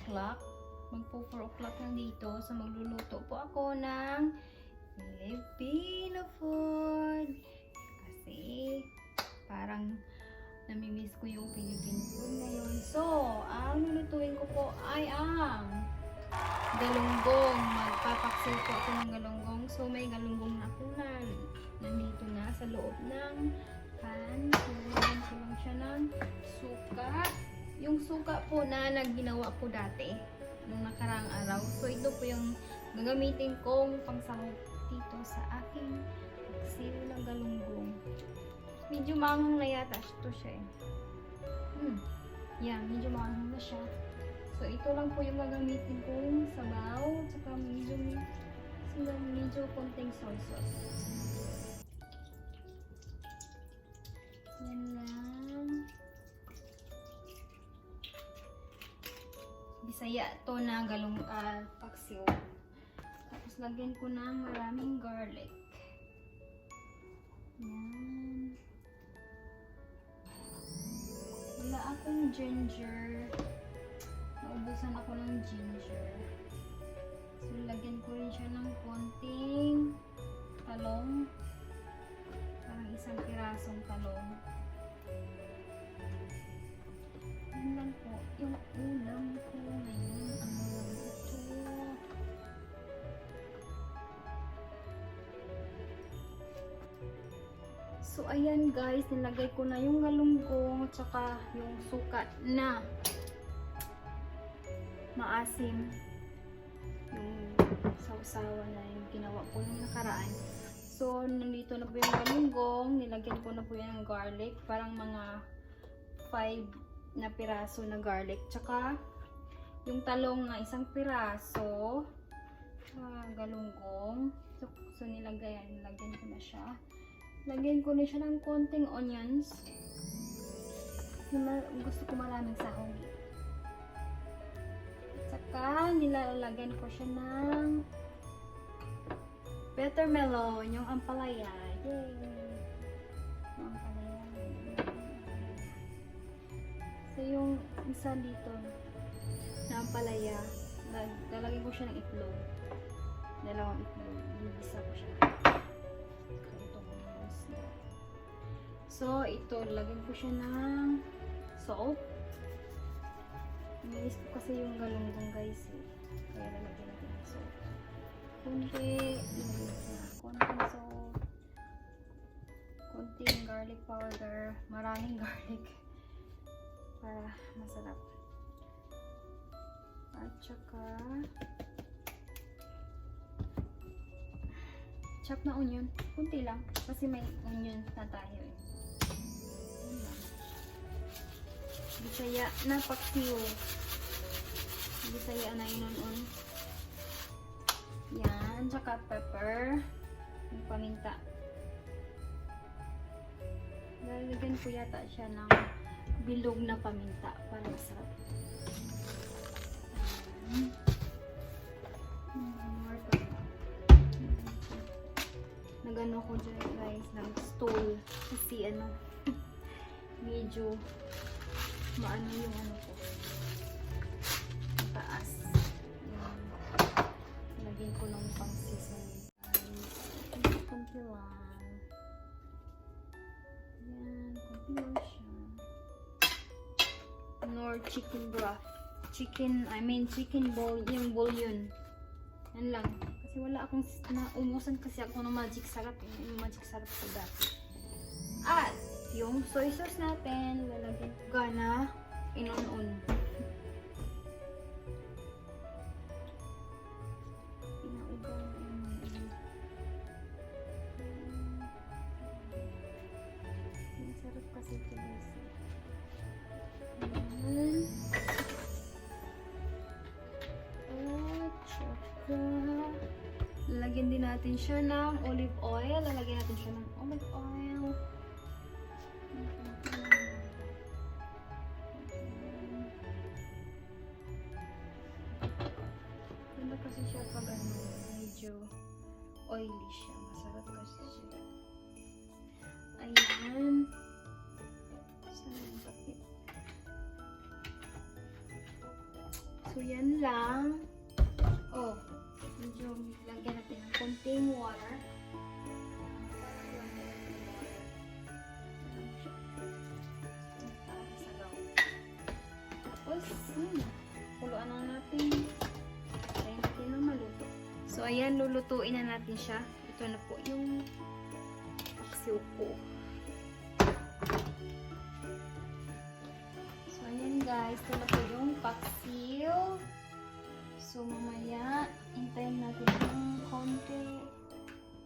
o'clock. Magpo 4 o'clock na dito. So magluluto po ako ng Filipino food. Kasi parang namimiss ko yung Filipino food ngayon. So, ang lulutuin ko po ay ang galunggong. Magpapaksiw po ako ng galunggong. So, may galunggong na hapunan. Nandito na sa loob ng pan. Nilagyan ko lang siya ng suka. Yung suka po na ginawa ko dati nung nakaraang araw. So, ito po yung gagamitin kong pangsahog dito sa aking paksiw ng galunggong. Medyo maanghang na yata ito siya eh. Yeah, medyo maanghang na siya. So, ito lang po yung gagamitin kong sabaw. Tsaka medyo konting soy sauce. Yan lang. Bisaya to na paksiw. Tapos lagyan ko ng maraming garlic. Yan. Wala akong ginger. Naubusan ako ng ginger. So lagyan ko rin siya ng konting talong. Parang isang pirasong talong. Yan lang po yung ulam ko ngayon. Ano lang ito? So ayan guys, nilagay ko na yung galunggong at saka yung suka na maasim. Yung sausawa na yung ginawa ko nung nakaraan. So nandito na po yung galunggong, nilagyan ko na po yung garlic, parang mga 5 na piraso na garlic, tsaka yung talong na isang piraso, galunggong. So nilagyan ko na siya. Lagyan ko na siya ng konting onions. Gusto ko maraming sahog. Tsaka nilalagyan ko siya ng watermelon, yung ampalaya. Yay! Yung ampalaya. So yung isa dito na ampalaya, lalagyan ko siya ng itlog. Dalawang itlog. Gigisa ko siya. So, ito, lagyan ko siya ng salt. Iniis ko kasi yung galunggong guys eh. Kaya lalagyan natin ng salt. Konting salt. Konting garlic powder. Maraming garlic. Para masarap. At saka chop na onion. Kunti lang. Kasi may onion na tayo eh. Bisaya na paksiw. Bisaya na inon-on. Yan. Tsaka pepper. Yung paminta. Lalagyan ko yata siya ng bilog na paminta para masarap. Nagano ko dyan guys ng stool. Kasi medyo maano yung ko taas. Lagyan ko ng pang seasoning. Kunti lang. Yan, kunti lang siya. Nor chicken broth. Chicken bowl, yung bouillon. Yan lang. Kasi wala akong umusan kasi ako ng magic sarap. Yung magic sarap ko dati. At yung soy sauce natin, lalagyan ko gana inon-on. Pinaugaw na inon-on. Ang sarap kasi ito guys. At saka lalagyan din natin siya ng olive oil. Lalagyan natin siya ng olive oil. Ganda kasi siya pag medyo oily siya. Masarap kasi siya. Ayan. Saan yung bakit? So So, yan lang. Oh, medyo lagyan natin ng konting water. Tapos, kuluan na natin. Tayo natin na maluto. So, ayan, lulutuin na natin siya. Ito na po yung paksiw ko. So, ayan guys, ito na po yung paksiw. So, mamaya, hintayin natin ng konti.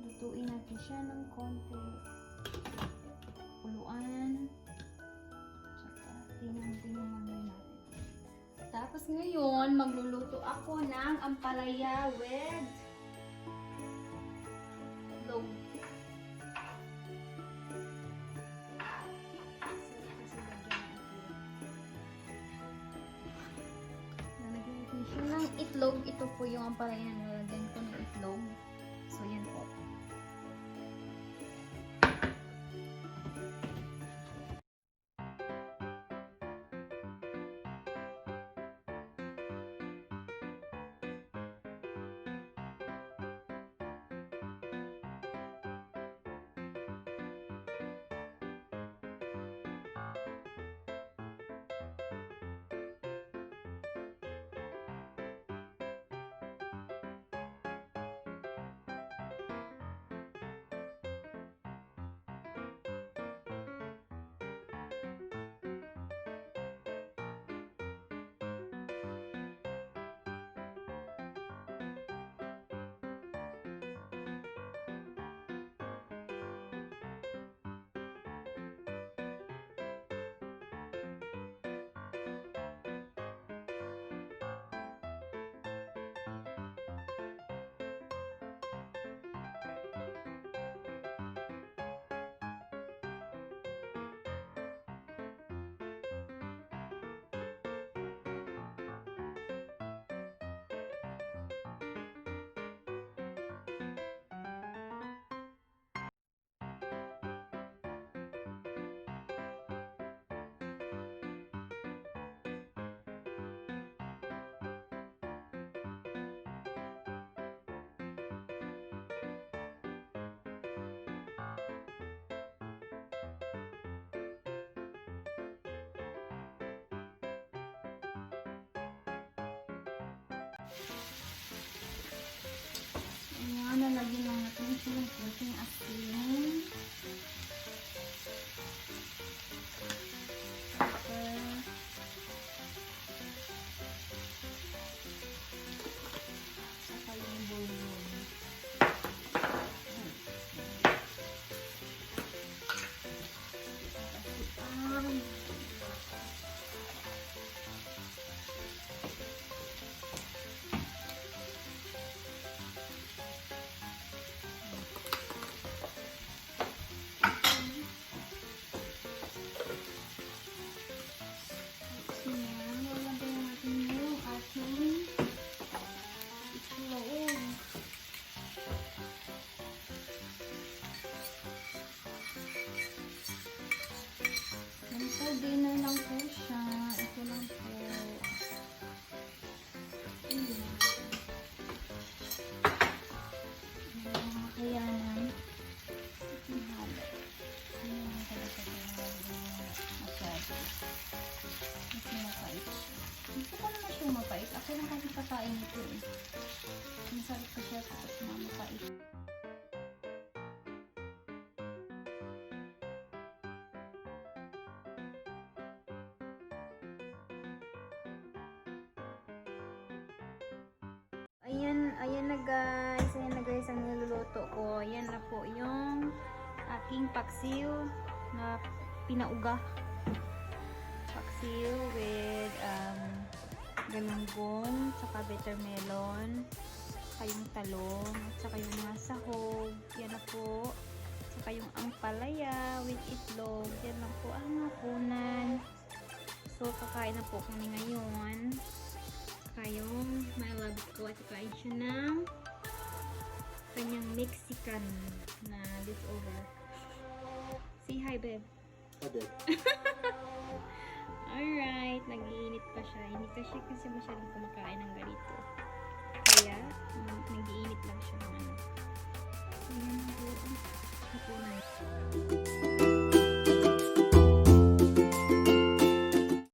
Lutuin natin siya ng konti. Kuluan. Tsaka, tingnan yung mamaya natin. Tapos ngayon, magluluto ako ng ampalaya with itlog. Lalagyan natin siya ng itlog. Ito po yung ampalaya na lalagyan ko ng itlog. So, yan po. Ayan, nalagyan lang natin siya ng konting asin. Saka yung bouillon. Dinner lang po siya. Ito lang po. Makayanan. Mahalo. Ayan talaga masyado. Mas mapait siya. Gusto ko naman siya mapait. Ako lang kasi kakain ito eh. Masarap ko siya tapos mapait. Ayan na guys ang niluluto ko. Ayan na po yung aking paksiw na pinauga. Paksiw with galunggong, tsaka buttermelon, tsaka yung talong, tsaka yung mga sahog. Yan na po. Tsaka yung ampalaya with itlog. Yan lang po ang hapunan. So, kakain na po kami ngayon. Yung my love ko at kain siya ng kanyang Mexican na leftover. Say hi, babe. Hi, babe. Alright, nag-iinit pa siya. Hindi kasi masyadong kumakain ng ganito. Kaya, nag-iinit lang siya ng ano.